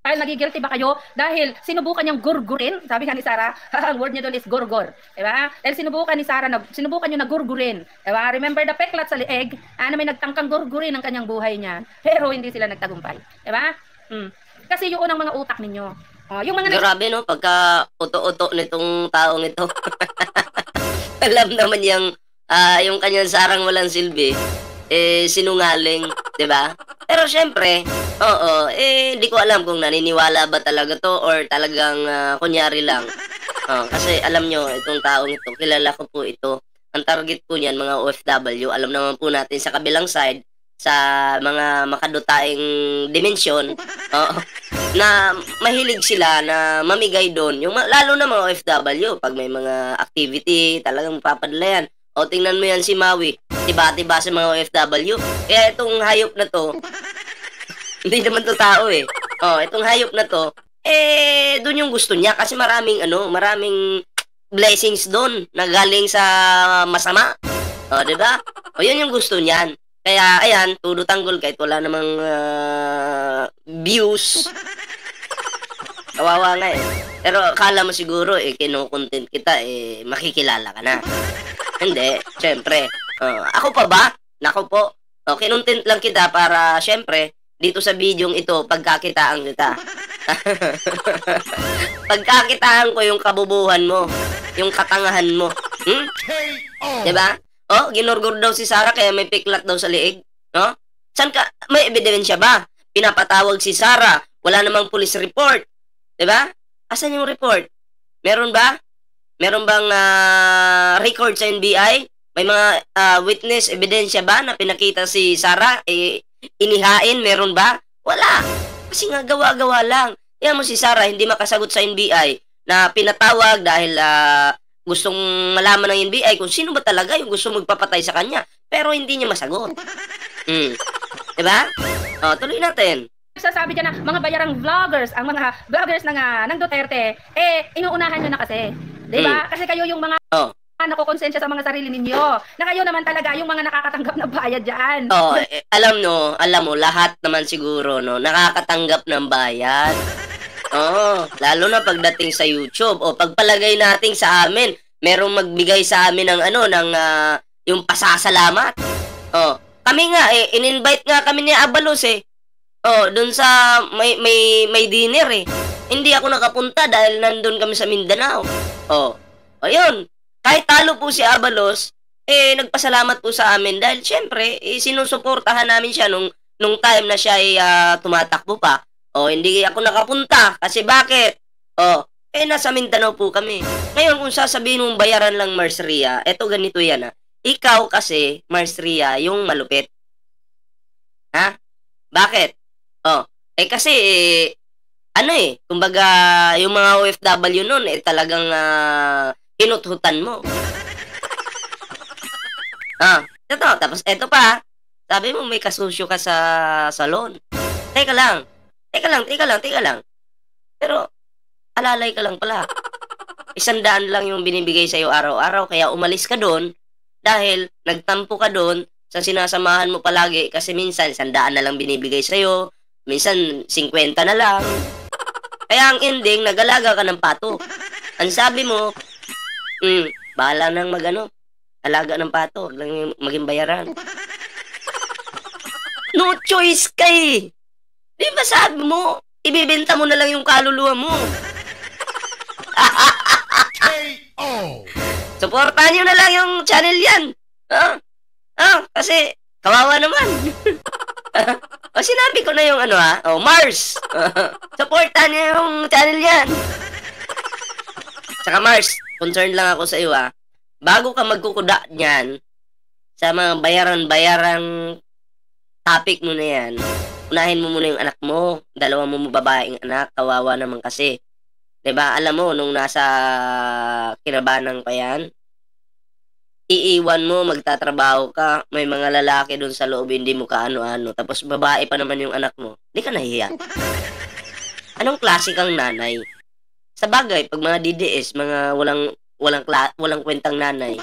Dahil nagigilty ba kayo? Dahil sinubukan niyang gurgurin, sabi nga ni Sarah, ang word niya doon is gurgur. Diba? Dahil sinubukan ni Sarah, sinubukan niyo na gurgurin. Diba? Remember the peklat sa lieg, na may nagtangkang gurgurin ang kanyang buhay niya. Pero hindi sila nagtagumpay. Diba? Kasi yung unang mga utak ninyo. Yung mga Grabe no, pagka uto-uto nitong taong ito. Alam naman yung kanyang sarang walang silbi, sinungaling, 'di ba? Pero syempre, oo, hindi ko alam kung naniniwala ba talaga to or talagang kunyari lang. Kasi alam nyo, itong taong ito, kilala ko po ito. Ang target po niyan, mga OFW. Alam naman po natin sa kabilang side, sa mga makadutaing dimensyon, na mahilig sila na mamigay doon. Lalo na mga OFW, pag may mga activity, talagang papadala yan. O, tingnan mo yan si Maui. Tiba-tiba sa mga OFW. Kaya itong hayop na to, hindi naman to tao eh. Itong hayop na to, doon yung gusto niya. Kasi maraming blessings doon na galing sa masama. Diba? Yun yung gusto niyan. Kaya, ayan, todo tanggol kahit wala namang views. Kawawa nga eh. Pero akala mo siguro, kinukontent kita, makikilala ka na. Hindi, syempre. Ako pa ba? Nako po. Kinontent lang kita para, syempre, dito sa bidyong ito, pagkakitaan kita. Pagkakitaan ko yung kabubuhan mo. Yung katangahan mo. Diba? Ginurgur daw si Sarah kaya may piklat daw sa liig. No? San ka? May ebidensya ba? Pinapatawag si Sarah. Wala namang police report. Diba? Asan yung report? Meron ba? Meron bang record sa NBI? May mga witness, ebidensya ba na pinakita si Sarah? Inihain, meron ba? Wala. Kasi nga gawa-gawa lang. Yan mo si Sarah, hindi makasagot sa NBI na pinatawag dahil gustong malaman ng NBI kung sino ba talaga yung gusto magpapatay sa kanya. Pero hindi niya masagot. Diba? Tuloy natin. Sasabi dyan na mga bayarang vloggers, ang mga vloggers ng Duterte, inuunahan nyo na kasi. Diba? Kasi kayo yung mga nakukonsensya sa mga sarili ninyo. Na kayo naman talaga yung mga nakakatanggap ng bayad dyan. Alam mo, lahat naman siguro, no, nakakatanggap ng bayad. Lalo na pagdating sa YouTube. Pagpalagay natin sa amin, merong magbigay sa amin ng yung pasasalamat. Kami nga, in-invite nga kami ni Abalos dun sa may dinner Hindi ako nakapunta dahil nandun kami sa Mindanao. Ayun. Kahit talo po si Abalos, nagpasalamat po sa amin dahil syempre, sinusuportahan namin siya nung time na siya ay tumatakbo pa. Hindi ako nakapunta kasi bakit? Nasa Mindanao po kami. Ngayon, kung sasabihin mong bayaran lang Mars Ria, eto ganito yan Ikaw kasi, Mars Ria, yung malupit. Ha? Bakit? Kasi, kumbaga, yung mga OFW nun, talagang hinuthutan mo. Tapos eto pa, sabi mo may kasusyo ka sa salon. Teka lang. Pero, alalay ka lang pala. 100 lang yung binibigay sa'yo araw-araw, kaya umalis ka doon dahil nagtampo ka doon sa sinasamahan mo palagi kasi minsan 100 na lang binibigay sa'yo, minsan 50 na lang. Kaya ang ending, nag-alaga ka ng pato. Ang sabi mo, bahala nang alaga ng pato, huwag lang maging bayaran. No choice ka Di ba sabi mo, ibibenta mo na lang yung kaluluwa mo. Supportahan nyo na lang yung channel yan. Kasi, kawawa naman. Sinabi ko na yung Mars. Supportahan nyo yung channel yan. Saka Mars, concerned lang ako sa iyo bago ka magkukuda niyan sa mga bayaran topic mo na yan, unahin mo muna yung anak mo, 2 mo babaeng anak, kawawa naman kasi. 'Di ba? Alam mo, nung nasa Kinabanang pa yan, iiwan mo, magtatrabaho ka, may mga lalaki doon sa loob, hindi mo kaano-ano, tapos babae pa naman yung anak mo, di ka nahiya. Anong klase kang nanay? Sa bagay, pag mga DDS, mga walang kwentang nanay.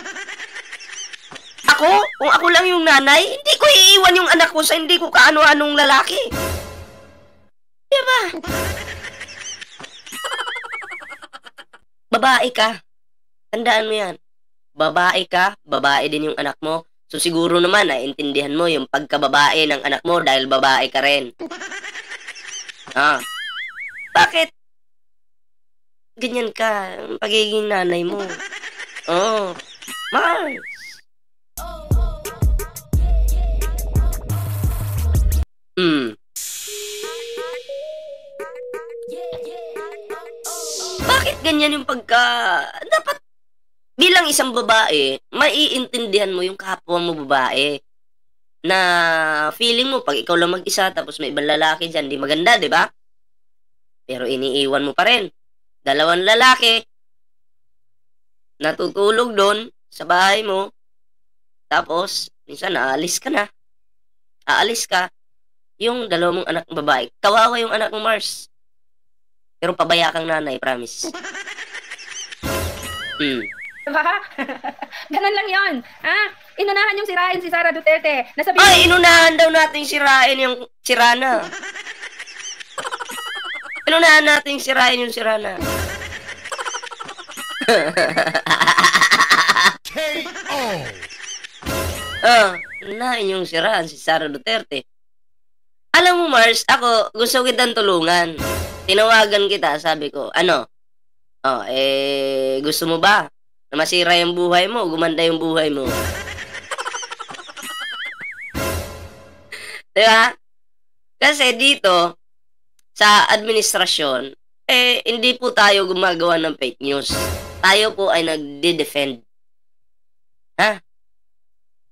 Kung ako lang yung nanay, hindi ko iiwan yung anak ko sa hindi ko kaano-anong lalaki. Diba? Babae ka. Tandaan mo yan. Babae ka, babae din yung anak mo. So siguro naman, naiintindihan mo yung pagkababae ng anak mo dahil babae ka rin. Ah, bakit ganyan ka? Ang pagiging nanay mo. Oh, Mars. Hmm. Bakit ganyan yung pagka... Dapat bilang isang babae, maiintindihan mo yung kapwa mo babae. Na feeling mo, pag ikaw lang mag-isa, tapos may ibang lalaki dyan, di maganda, di ba? Pero iniiwan mo pa rin. Dalawang lalaki, natutulog doon sa bahay mo, tapos, minsan aalis ka na. Aalis ka, yung dalawang mong anak ng babae. Kawawa yung anak ng Mars. Pero pabaya kang nanay, promise. Diba? Ganun lang yon. Inunahan yung sirain si Sara Duterte. Nasabi Ay, inunahan daw natin sirain yung sirana. Inunahan natin sirain yung sirana. KO! Inunahan yung siraan si Sara Duterte. Alam mo, Mars, ako, gusto kitang tulungan. Tinawagan kita, sabi ko, gusto mo ba na masira yung buhay mo, gumanda yung buhay mo? Diba? Kasi dito, sa administrasyon, hindi po tayo gumagawa ng fake news. Tayo po ay nagde-defend.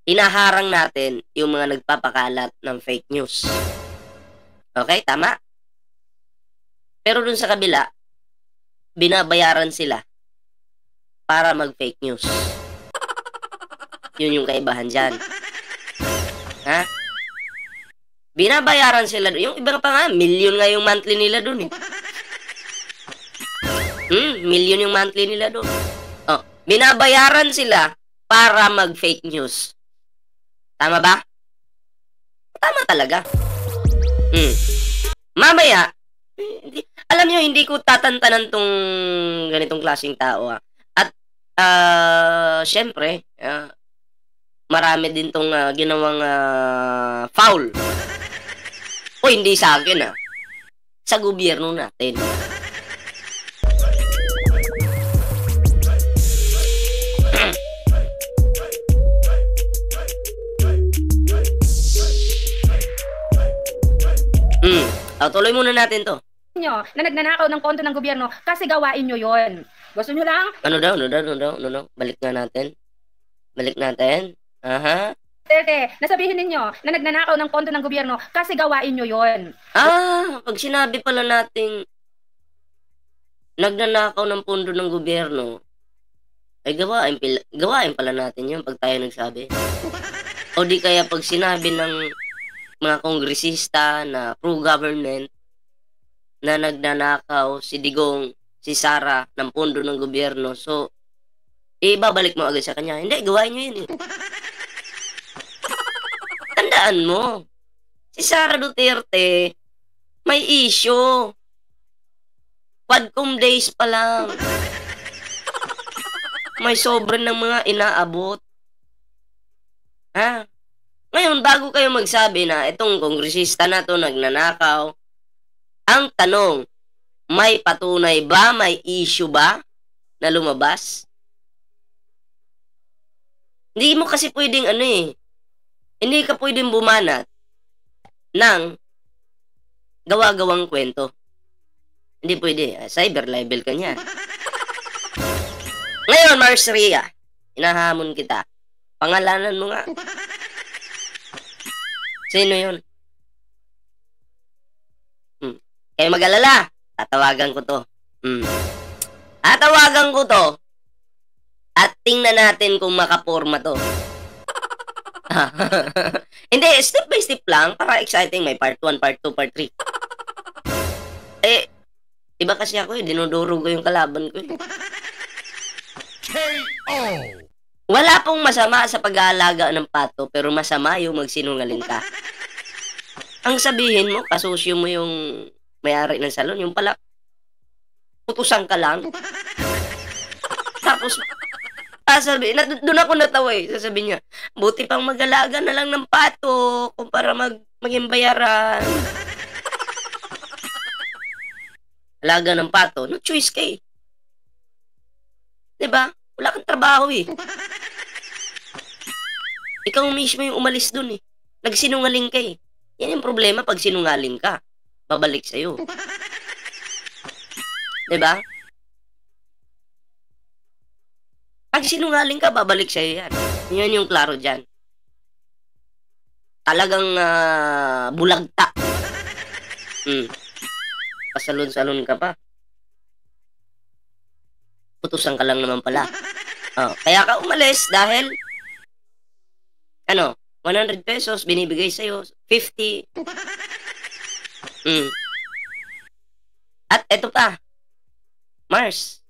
Hinaharang natin yung mga nagpapakalat ng fake news. Okay, tama? Pero dun sa kabila, binabayaran sila para mag-fake news. Yun yung kaibahan dyan. Binabayaran sila. Yung iba pa nga, million nga yung monthly nila dun eh. Million yung monthly nila dun. Binabayaran sila para mag-fake news. Tama ba? Tama talaga. Mamaya, alam nyo, hindi ko tatantanan tong ganitong klaseng tao. At, syempre, marami din tong ginawang foul. O hindi sa akin, sa gobyerno natin. Tuloy muna natin to. Nyo, na nagnanakaw ng pondo ng gobyerno kasi gawain nyo yon. Gusto nyo lang? Ano daw? Balik nga natin. Tete, nasabihin ninyo na nagnanakaw ng pondo ng gobyerno kasi gawain nyo yon. Pag sinabi pala nating nagnanakaw ng pondo ng gobyerno, ay gawain pala natin yun pag tayo nagsabi. O di kaya pag sinabi ng mga kongresista na pro-government na nagnanakaw si Digong, si Sara ng pondo ng gobyerno, so ibabalik mo agad sa kanya. Hindi, gawain nyo yun eh. Tandaan mo, si Sara Duterte may issue. Quadcom days pa lang. May sobra ng mga inaabot. Ngayon, bago kayo magsabi na itong kongresista na to nagnanakaw, ang tanong, may patunay ba, may issue ba na lumabas? Hindi mo kasi pwedeng hindi ka pwedeng bumanat ng gawa-gawang kwento. Hindi pwede, cyber libel ka niya. Ngayon, Mars Ria, inahamon kita. Pangalanan mo nga. Sino yun? Kaya mag-alala, tatawagan ko to. Tatawagan ko to. At tingnan natin kung makaporma to. Hindi, step by step lang para exciting. May part 1, part 2, part 3. Iba kasi ako dinudurog ko yung kalaban ko KO! Wala pong masama sa pag-aalaga ng pato, pero masama yung magsinungaling ka. Ang sabihin mo, kasusyo mo yung may-ari ng salon, yung pala, utusan ka lang. Tapos, doon ako natawa eh. Sasabihin niya, buti pang mag-alaga na lang ng pato kung para maging bayaran. Alaga ng pato, no choice ka eh. Diba? Wala kang trabaho eh. Ikaw mismo yung umalis dun eh. Nagsinungaling ka eh. Yan yung problema pag sinungaling ka. Babalik sa'yo. Diba? Pag sinungaling ka, babalik sa'yo yan. Yan yung klaro dyan. Talagang bulagta. Pasalon-salon ka pa. Putusan ka lang naman pala. Kaya ka umalis dahil 100 pesos binibigay sa'yo, 50. At eto pa, Mars.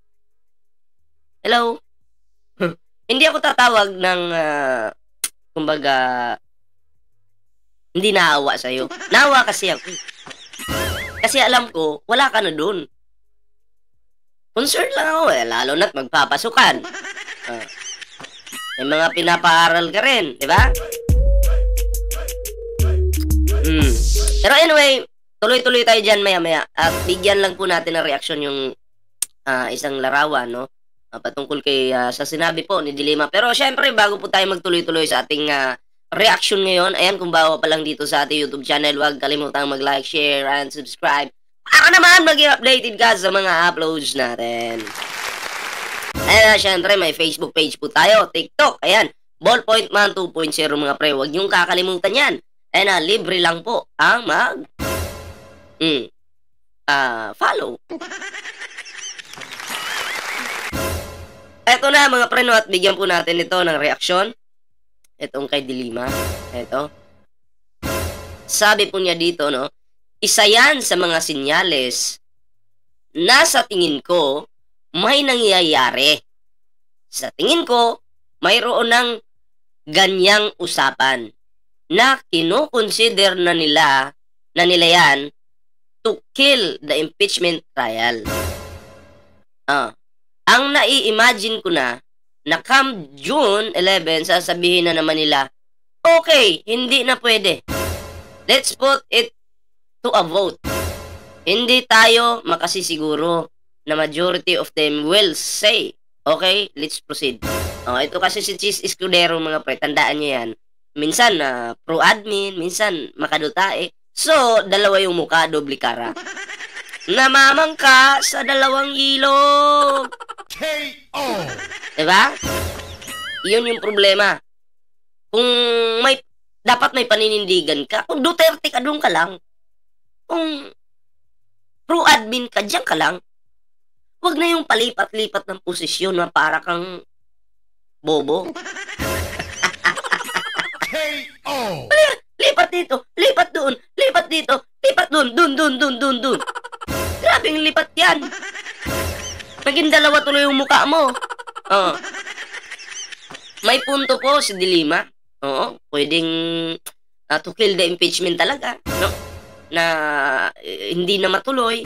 Hello? Hindi ako tatawag ng, kumbaga, hindi naawa sa'yo. Naawa kasi ako. Kasi alam ko, wala ka na dun. Concern lang ako eh, lalo na't magpapasukan. May mga pinapaaral ka rin, di ba? Pero anyway, tuloy-tuloy tayo dyan maya-maya. At bigyan lang po natin ng reaksyon yung isang larawan, no? Patungkol kay sa sinabi po ni Dilima. Pero syempre, bago po tayo magtuloy-tuloy sa ating reaction ngayon, ayan, kung bago pa lang dito sa ating YouTube channel, huwag kalimutang mag-like, share, and subscribe. Para naman maging updated ka sa mga uploads natin. Ayan, syempre, may Facebook page po tayo, TikTok, ayan, Ballpoint Man 2.0 mga pre, huwag niyong kakalimutan yan. Ayan, libre lang po ang follow. Eto na mga pre, no, at bigyan po natin ito ng reaksyon. Itong kay Dilima. Eto. Sabi po niya dito, no, isa yan sa mga sinyales na sa tingin ko may nangyayari. Sa tingin ko, mayroon ng ganyang usapan na kinukonsider na nila yan to kill the impeachment trial. Ang nai-imagine ko na come June 11, sasabihin na naman nila, okay, hindi na pwede. Let's put it to a vote. Hindi tayo makasisiguro na majority of them will say, okay, let's proceed. Ito kasi si Cheese Escudero mga pre, tandaan niyo yan. Minsan pro-admin, minsan makadutae. So, dalawa yung mukha, doble kara. Namamangka sa dalawang ilog. KO! Diba? Yun yung problema. Kung dapat may paninindigan ka, kung Duterte ka, doon ka lang. Kung pro-admin ka, diyan ka lang. Huwag na yung palipat-lipat ng posisyon na para kang bobo. KO! Lipat dito, lipat doon, lipat dito, lipat doon. Grabing lipat yan. Naging dalawa tuloy yung mukha mo. May punto po si Dilima. Pwedeng to kill the impeachment talaga, no? Na hindi na matuloy,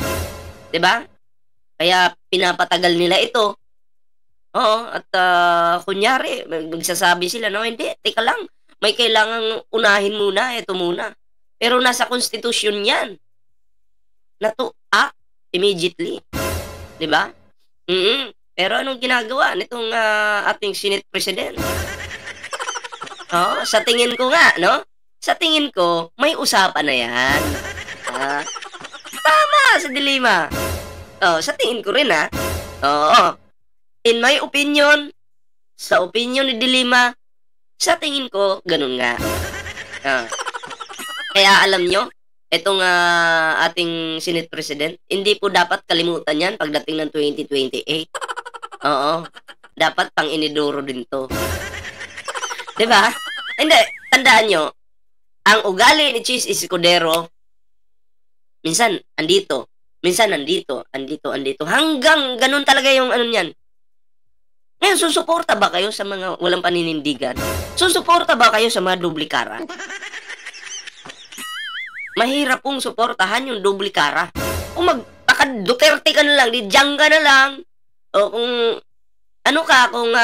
'di ba? Kaya pinapatagal nila ito. At kunyari magsasabi sila, no, hindi, teka lang. May kailangang unahin muna, ito muna. Pero nasa konstitusyon 'yan. Na to act immediately. 'Di ba? Pero anong ginagawa nitong ating Senate President? Sa tingin ko nga, no? Sa tingin ko, may usapan na yan. Tama sa Dilima. Sa tingin ko rin, In my opinion, sa opinion ni Dilima, sa tingin ko, ganun nga. Kaya alam nyo, itong ating Senate President, hindi po dapat kalimutan yan pagdating ng 2028. Dapat pang inidoro din to. Diba? Hindi, tandaan nyo, ang ugali ni Cheese Escudero, minsan andito, minsan andito. Hanggang ganun talaga yung ano niyan. Ngayon, susuporta ba kayo sa mga walang paninindigan? Susuporta ba kayo sa mga duplikara? Mahirap pong suportahan yung duplikara. kung baka Duterte ka na lang, di Diyan ka na lang. O kung ano ka, kung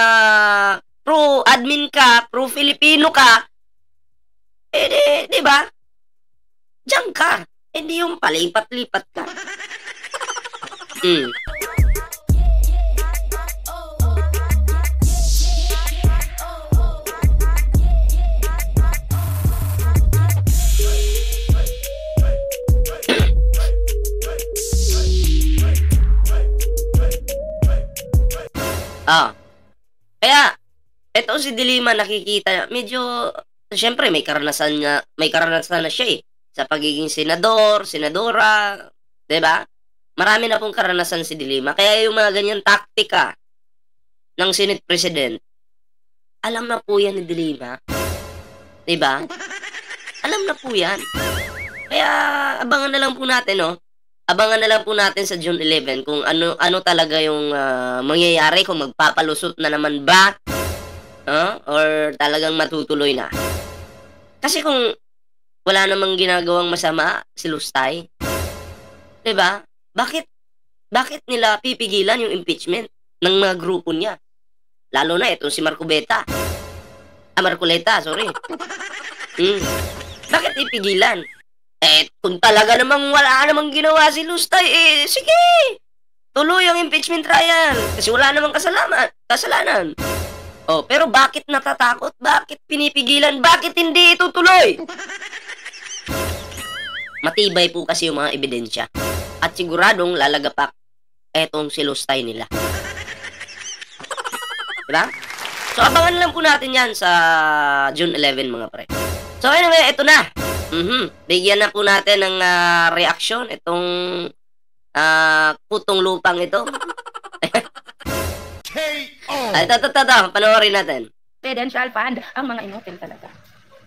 pro-admin ka, pro-Filipino ka, di ba? Diyan ka. Hindi yung palipat-lipat ka. Kaya, eto si Dilima nakikita, medyo, syempre may karanasan na siya sa pagiging senador, senadora, 'di ba? Marami na pong karanasan si Dilima. Kaya yung mga ganyan taktika ng Senate President, alam na po yan ni Dilima. 'Di ba? Alam na po yan. Kaya abangan na lang po natin, no? Abangan na lang po natin sa June 11 kung ano talaga yung mangyayari, kung magpapalusot na naman ba or talagang matutuloy na. Kasi kung wala namang ginagawang masama si Lustay, 'di ba? Bakit nila pipigilan yung impeachment ng mga grupo niya? Lalo na itong si Marcoleta, sorry. Bakit ipigilan? Kung talaga namang wala namang ginawa si Lustay, sige! Tuloy ang impeachment trial. Kasi wala namang kasalanan. Pero bakit natatakot? Bakit pinipigilan? Bakit hindi itutuloy? Matibay po kasi yung mga ebidensya. At siguradong lalagapak etong si Lustay nila. Diba? So, abangan lang po natin yan sa June 11, mga pre. So, anyway, ito na. Bigyan na po natin ng reaksyon itong putong lupang ito. KO! Ito, panoorin natin. Presidential fund, ang mga inutil talaga.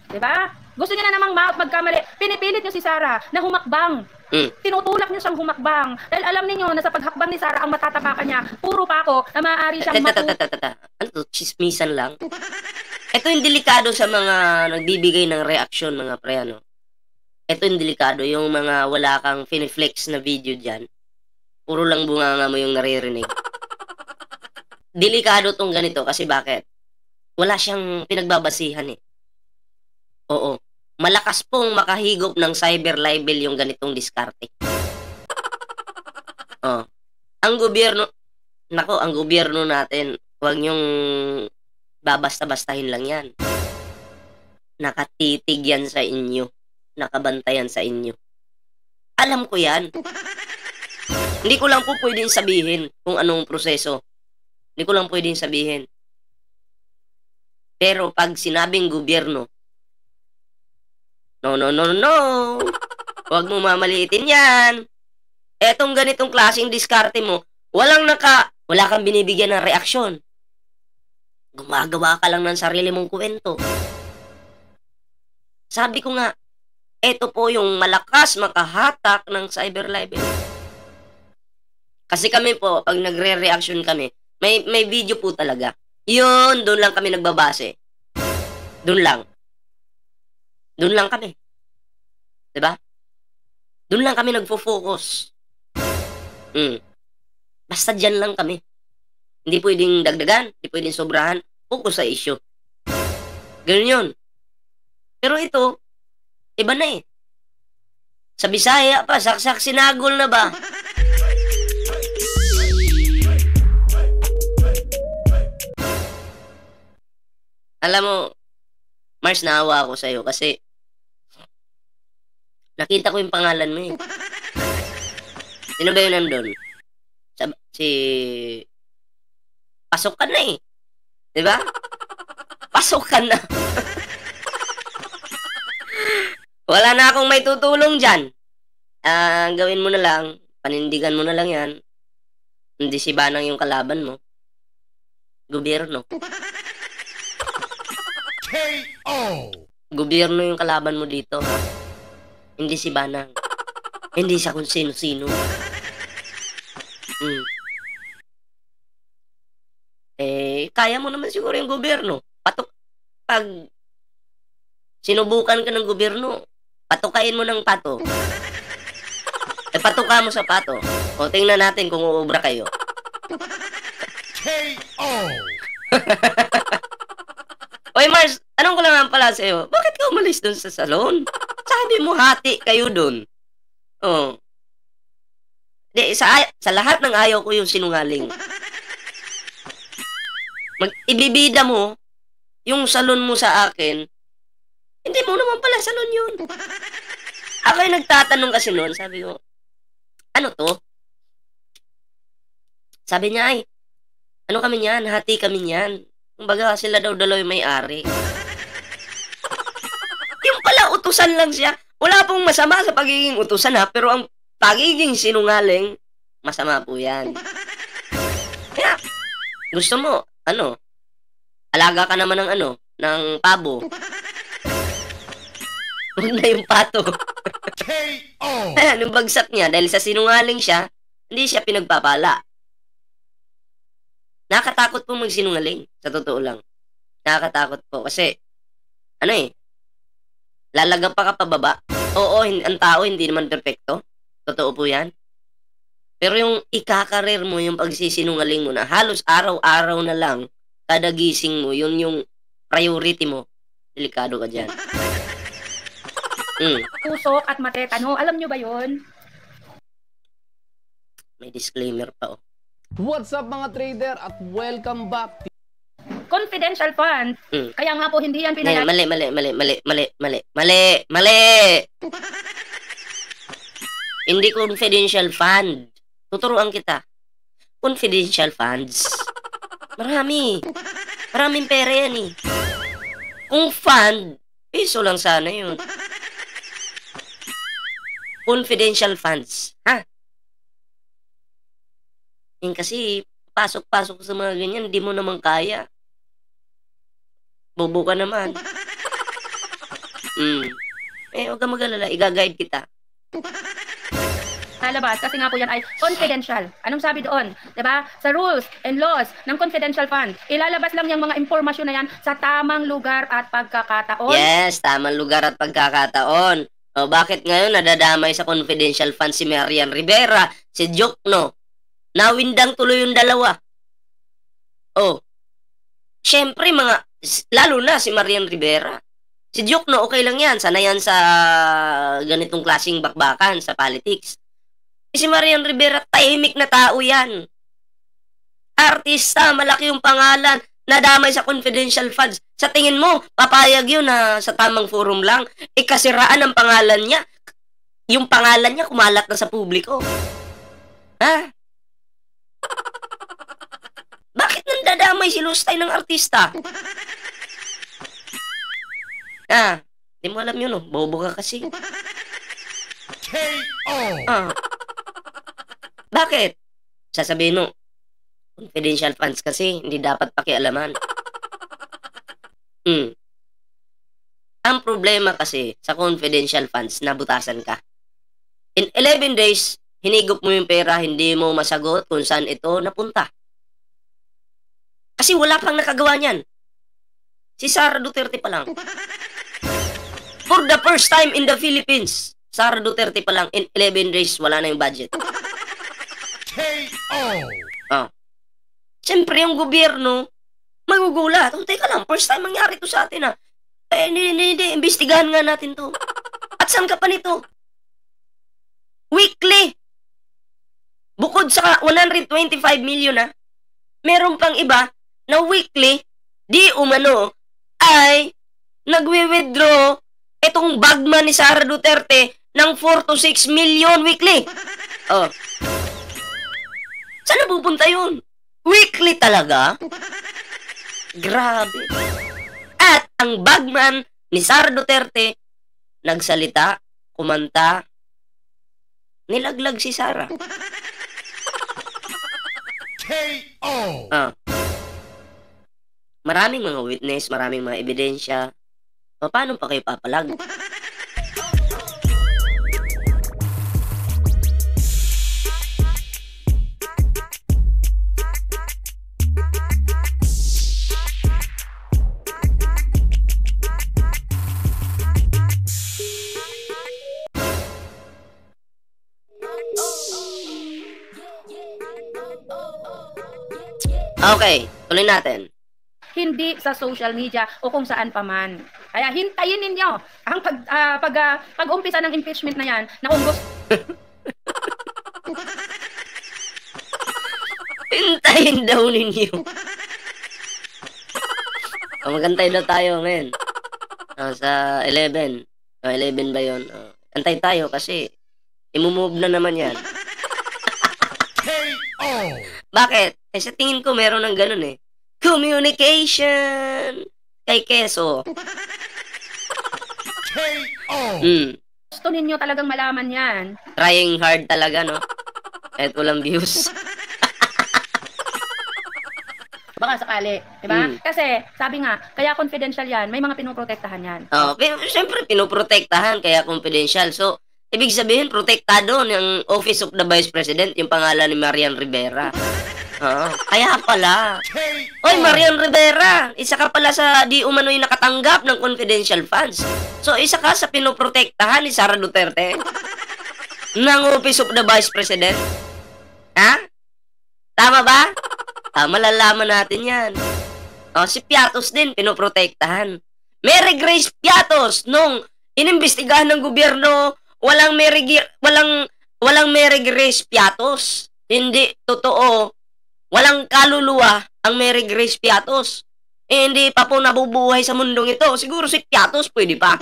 Diba? Gusto niya na namang magkamali. Pinipilit niyo si Sara na humakbang. Tinutulak niyo siyang humakbang. Dahil alam niyo na sa paghakbang ni Sara, ang matatapakan niya, puro pa ako na maaari siyang Ano to? Chismisan lang? Ito yung delikado sa mga nagbibigay ng reaksyon, mga pre, ano? Ito yung delikado, yung mga wala kang finiflex na video dyan. Puro lang bunganga mo yung naririnig. Delikado tong ganito kasi bakit? Wala siyang pinagbabasihan eh. Oo. Malakas pong makahigop ng cyber libel yung ganitong diskarte. Ang gobyerno natin, huwag niyong babasta-bastahin lang yan. Nakatitig yan sa inyo. Nakabantayan sa inyo. Alam ko yan. Hindi ko lang po pwedeng sabihin kung anong proseso. Hindi ko lang pwedeng sabihin. Pero pag sinabing gobyerno, no. Huwag mo mamaliitin yan. Etong ganitong klaseng diskarte mo, wala kang binibigyan ng reaksyon. Gumagawa ka lang ng sarili mong kwento. Sabi ko nga, eto po yung malakas makahatak ng cyber libel. Kasi kami po, pag nagre-reaction kami, may video po talaga. Yun, doon lang kami nagbabase. Doon lang kami. Diba? Doon lang kami nagfo-focus. Basta dyan lang kami. Hindi pwedeng dagdagan, hindi pwedeng sobrahan. Focus sa issue. Ganun yun. Pero ito, iba na eh. Sa Bisaya pa, saksak sinagol na ba? Alam mo, Mars, naawa ako sa'yo kasi nakita ko yung pangalan mo eh. Sino ba yun nandun? Pasok ka na eh. Diba? Pasok ka na. Wala na akong may tutulong dyan. Gawin mo na lang, panindigan mo na lang yan. Hindi si Banang yung kalaban mo. Gobyerno. KO! Gobyerno yung kalaban mo dito, ha? Hindi si Banang. Hindi siya kung sino-sino. Kaya mo naman siguro yung gobyerno. Pag sinubukan ka ng gobyerno, patukain mo ng pato. Patuka mo sa pato. O, tingnan natin kung uubra kayo. KO. Oy, Mars, anong ko lang naman pala sa'yo? Bakit ka umalis dun sa salon? Sabi mo, hati kayo dun. Oh. Sa lahat ng ayaw ko yung sinungaling. Ibibida mo yung salon mo sa akin, hindi mo naman pala salon yun. Ako yung nagtatanong kasi noon, sabi ko, ano to? Sabi niya, ay, ano kami niyan? Hati kami niyan. Kumbaga sila daw dalawa yung may-ari. Yung pala, utusan lang siya. Wala pong masama sa pagiging utusan ha, pero ang pagiging sinungaling, masama po yan. Kaya, gusto mo, alaga ka naman ng ng pabo. Huwag na yung pato. KO. Nung bagsak niya, dahil sa sinungaling siya, hindi siya pinagpapala. Nakakatakot po magsinungaling, sa totoo lang. Nakakatakot po, kasi, lalagap pa ka pababa. Oo, ang tao hindi naman perfecto. Totoo po yan. Pero yung ikakarir mo, yung pagsisinungaling mo na halos araw-araw na lang, kada gising mo, yun yung priority mo. Delikado ka dyan. Tusok at matetano. Alam nyo ba yun? May disclaimer pa, oh. What's up mga trader at welcome back to Confidential fund. Kaya nga po hindi yan pinalagay. Mali. Hindi confidential fund. Tuturuan kita. Confidential funds. Maraming pera yan eh. Kung fund, piso lang sana yun. Confidential funds. Ha? Yung kasi, pasok-pasok sa mga ganyan, hindi mo naman kaya. Bobo ka naman. Huwag ka mag-alala, i-guide kita. Lalabas kasi nga po yan ay confidential. Anong sabi doon? 'Di ba? Sa rules and laws ng confidential fund, ilalabas lang yung mga impormasyon na yan sa tamang lugar at pagkakataon. Yes, tamang lugar at pagkakataon. O, bakit ngayon nadadamay sa confidential fund si Marian Rivera, si Jokno? Nawindang tuloy yung dalawa. Oh, syempre lalo na si Marian Rivera. Si Jokno, okay lang yan. Sana yan sa ganitong klaseng bakbakan sa politics. Si Marian Rivera, tahimik na tao yan. Artista, malaki yung pangalan, nadamay sa confidential funds. Sa tingin mo, papayag yun na sa tamang forum lang. Kasiraan ang pangalan niya. Yung pangalan niya kumalat na sa publiko. Ha? Bakit nandadamay si Lustay ng artista? Di mo alam yun, no? Bobo ka kasi. KO. Bakit? Sasabihin mo, confidential funds kasi, hindi dapat pakialaman. Ang problema kasi sa confidential funds, nabutasan ka. In 11 days, hinigop mo yung pera, hindi mo masagot kung saan ito napunta. Kasi wala pang nakagawa niyan. Si Sara Duterte pa lang. For the first time in the Philippines, Sara Duterte pa lang, in 11 days, wala na yung budget. KO. Siyempre, yung gobyerno, magugulat. Teka lang, first time mangyari to sa atin, ha? Hindi, imbestigahan nga natin to. At saan ka pa nito? Weekly. Bukod sa 125 million, ha? Meron pang iba na weekly, di umano, ay nagwi-withdraw itong bagman ni Sara Duterte ng 4 to 6 million weekly. Saan napupunta yun? Weekly talaga? Grabe. At ang bagman ni Sara Duterte, nagsalita, kumanta, nilaglag si Sara. KO. Maraming mga witness, maraming mga ebidensya. Paano pa kayo papalag? Okay, tuloy natin. Hindi sa social media o kung saan pa man. Kaya hintayin ninyo ang pag-umpisa ng impeachment na yan na kung gusto Hintayin daw ninyo. Magantay daw tayo, men. Sa 11. 11 ba yun? Antay tayo kasi imumove na naman yan. KO. Bakit? Eh, sa tingin ko meron ng ganun eh. Communication kay Keso. KO. ninyo talagang malaman yan. Trying hard talaga, no? Kahit walang views. Baka sakali, di ba? Kasi, sabi nga, kaya confidential yan, may mga pinoprotektahan yan. Siyempre, pinoprotektahan, kaya confidential. So, ibig sabihin, protektado ng Office of the Vice President, yung pangalan ni Marian Rivera. Kaya pala. Oy, Marian Rivera, isa ka pala sa di umano'y nakatanggap ng confidential funds. So, isa ka sa pinoprotektahan ni Sara Duterte ng Office of the Vice President. Ha? Tama ba? Malalaman natin yan. Si Piatos din, pinoprotektahan. Mary Grace Piatos, nung inimbestigahan ng gobyerno, walang Mary Grace Piatos. Hindi totoo. Walang kaluluwa ang Mary Grace Piatos. Hindi pa po nabubuhay sa mundong ito. Siguro si Piatos pwede pa.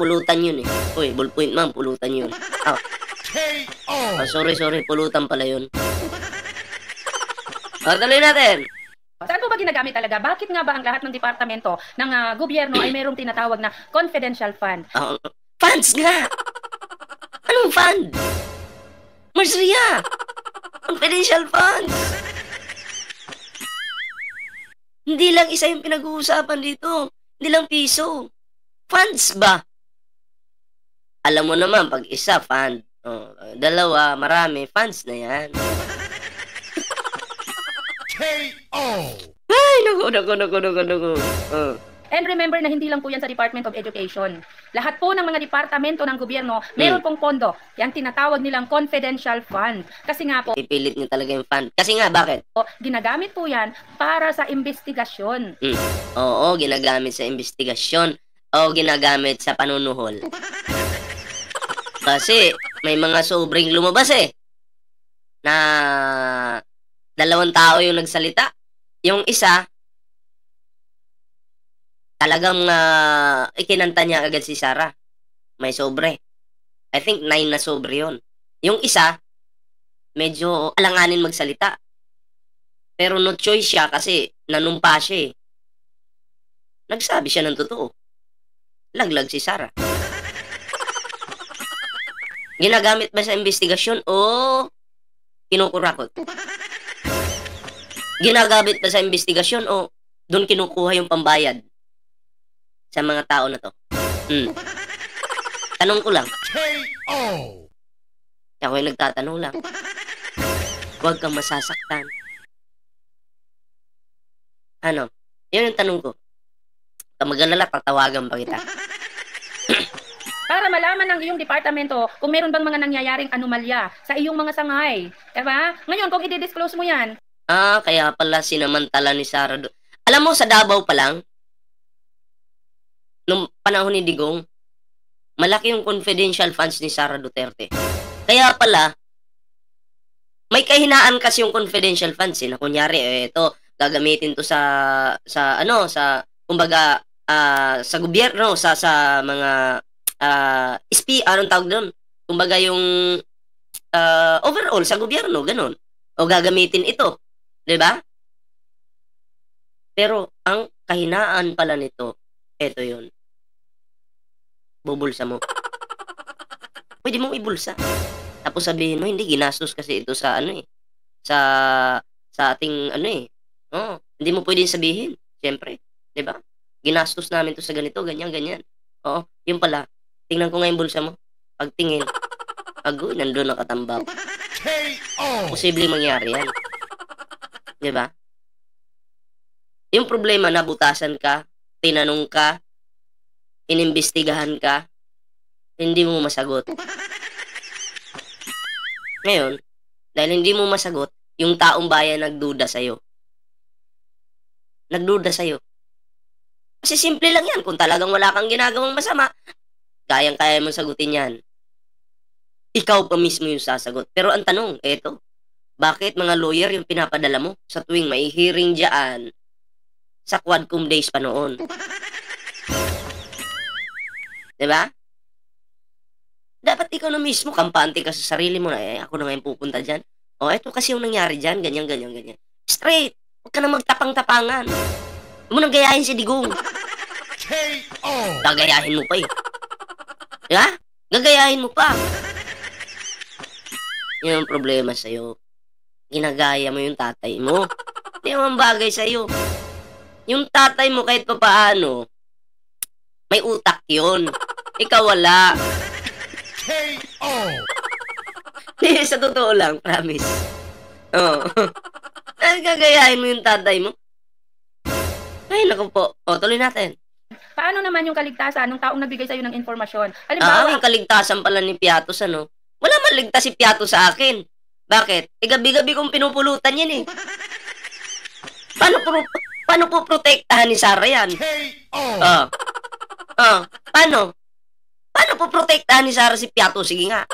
Pulutan yun eh. Uy, ballpoint ma'am, pulutan yun. Sorry, pulutan pala yun. Tuloy natin. Saan po ba ginagamit talaga? Bakit nga ba ang lahat ng departamento ng gobyerno ay mayroong tinatawag na confidential fund? Funds nga! Anong fund? Marsria! Confidential funds! Hindi lang isa yung pinag-uusapan dito. Hindi lang piso. Funds ba? Alam mo naman, pag isa, fund. Dalawa, marami. Funds na yan. KO. Ay, naku. And remember na hindi lang po yan sa Department of Education. Lahat po ng mga departamento ng gobyerno, meron pong pondo. Yan tinatawag nilang confidential fund. Kasi nga po, Ipilit niyo talaga yung fund. Kasi nga, bakit? ginagamit po yan para sa investigasyon. Oo, ginagamit sa investigasyon. O ginagamit sa panunuhol. Kasi may mga sobrang lumabas eh. Na 2 tao yung nagsalita. Yung isa, talagang ikinanta niya agad si Sara. May sobre. I think 9 na sobre yun. Yung isa, medyo alanganin magsalita. Pero no choice siya kasi nanumpa siya eh. Nagsabi siya ng totoo. Laglag si Sara. Ginagamit ba sa investigasyon o kinukurakot? Ginagamit ba sa investigasyon o doon kinukuha yung pambayad sa mga tao na to? Tanong ko lang. KO. Ako yung nagtatanong lang. Huwag kang masasaktan. Ano? Yun yung tanong ko. Mag-alala, tatawagan pa kita. Para malaman ng iyong departamento kung meron bang mga nangyayaring anomalya sa iyong mga sangay. Diba? Ngayon, kung i-disclose mo yan, Kaya pala sinamantala ni Sara. Alam mo, sa Davao pa lang, nung panahon ni Digong, malaki yung confidential funds ni Sara Duterte. Kaya pala, may kahinaan kasi yung confidential funds na kunyari, ito, gagamitin to kumbaga, sa gobyerno, sa mga, anong tawag doon? Kumbaga yung, overall, sa gobyerno, ganun. O gagamitin ito. Diba? Pero, ang kahinaan pala nito, eto yun. Bubulsa mo. Pwede mong ibulsa. Tapos sabihin mo, hindi, ginastos kasi ito sa sa ating, hindi mo pwedeng sabihin. Siyempre. Diba? Ginastos namin to sa ganito, ganyan. Oo, yun pala. Tingnan ko nga yung bulsa mo. Pagtingin, agoy, nandun nakatambak. KO. Posibleng mangyari yan. Diba? Yung problema, nabutasan ka, tinanong ka, inimbestigahan ka, hindi mo masagot. Ngayon, dahil hindi mo masagot, yung taong bayan nagduda sa'yo. Nagduda sa'yo. Kasi simple lang yan. Kung talagang wala kang ginagawang masama, kayang-kaya mo sagutin yan. Ikaw pa mismo yung sasagot. Pero ang tanong, eto, bakit mga lawyer yung pinapadala mo sa tuwing may hearing dyan sa Quadcom days pa noon? Diba? Dapat ikaw na mismo, kampante ka sa sarili mo na, ako na ngayon pupunta dyan. O, eto kasi yung nangyari dyan, ganyan. Straight. Huwag ka na magtapang-tapangan. Huwag mo nang gayahin si Digong. KO. Gagayahin mo pa eh. Diba? Gagayahin mo pa. Yun ang problema sa'yo. Ginagaya mo yung tatay mo. Hindi naman bagay sa'yo. Yung tatay mo kahit pa paano, may utak yun. Ikaw wala. KO. Sa totoo lang, promise. Oo. Gagayahin mo yung tatay mo. Ay, naku po. O, tuloy natin. Paano naman yung kaligtasan ng taong nagbigay sa'yo ng informasyon? Halimbawa, Yung kaligtasan pala ni Piatos, ano? Wala man ligtas si Piatos sa akin. Bakit? Gabi-gabi kong pinupulutan yan eh. Paano po protektahan ni Sarah yan? KO. Paano? Paano po protektahan ni Sarah si Piatos? Sige nga.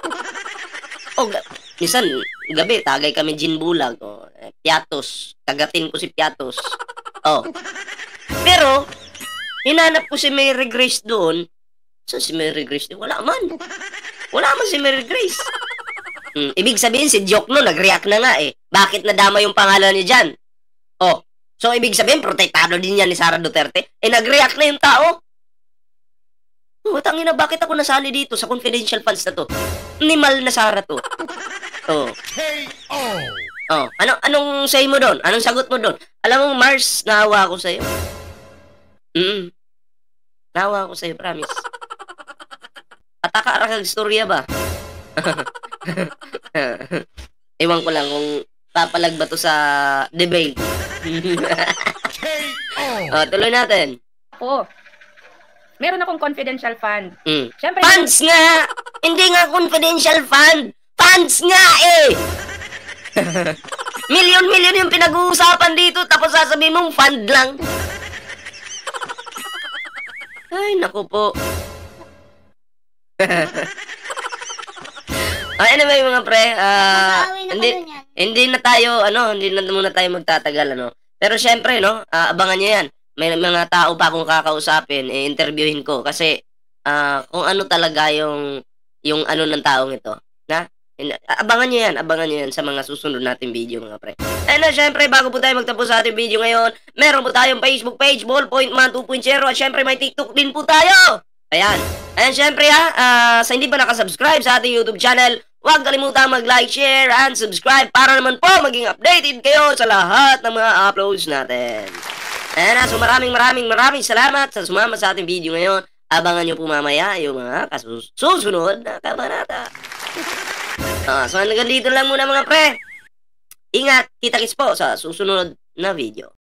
Minsan, gabi, tagay kami gin bulag. Piatos. Kagatin ko si Piatos. Pero, hinanap ko si Mary Grace doon. Saan si Mary Grace doon? Wala man. Wala man si Mary Grace. Ibig sabihin, si Jokno nag-react na nga eh. Bakit nadama yung pangalan niya dyan? So ibig sabihin, protektado din yan ni Sara Duterte? Nag-react na yung tao? Tangina, bakit ako nasali dito sa confidential funds na to? Nimal na Sara to. KO. Anong say mo doon? Anong sagot mo doon? Alam mo, Mars, naawa ako sa'yo. Naawa ako sa'yo, promise. Ataka rakag storya ba? Ewan ko lang kung papalag ba to sa debate. Tuloy natin. meron akong confidential fund. Siyempre, Funds nga! Hindi nga confidential fund! Funds nga eh! Milyon-milyon yung pinag-uusapan dito tapos sasabihin mong fund lang. Ay, naku po. Anyway mga pre, hindi na muna tayo magtatagal, ano. Pero syempre, no, abangan nyo yan. May mga tao pa akong kakausapin, interviewin ko kasi kung ano talaga yung ano ng taong ito, na? Abangan nyo yan sa mga susunod nating video mga pre. And syempre, bago po tayo magtapos sa ating video ngayon, meron po tayong Facebook page, Ballpoint Man 2.0, at syempre may TikTok din po tayo. Ayan. And syempre sa hindi pa nakasubscribe sa ating YouTube channel, huwag kalimutang mag-like, share, and subscribe para naman po maging updated kayo sa lahat ng mga uploads natin. And so maraming salamat sa sumama sa ating video ngayon. Abangan nyo po mamaya yung mga susunod na kabanata. So hanggang dito lang muna mga pre. Ingat, kita-kits po sa susunod na video.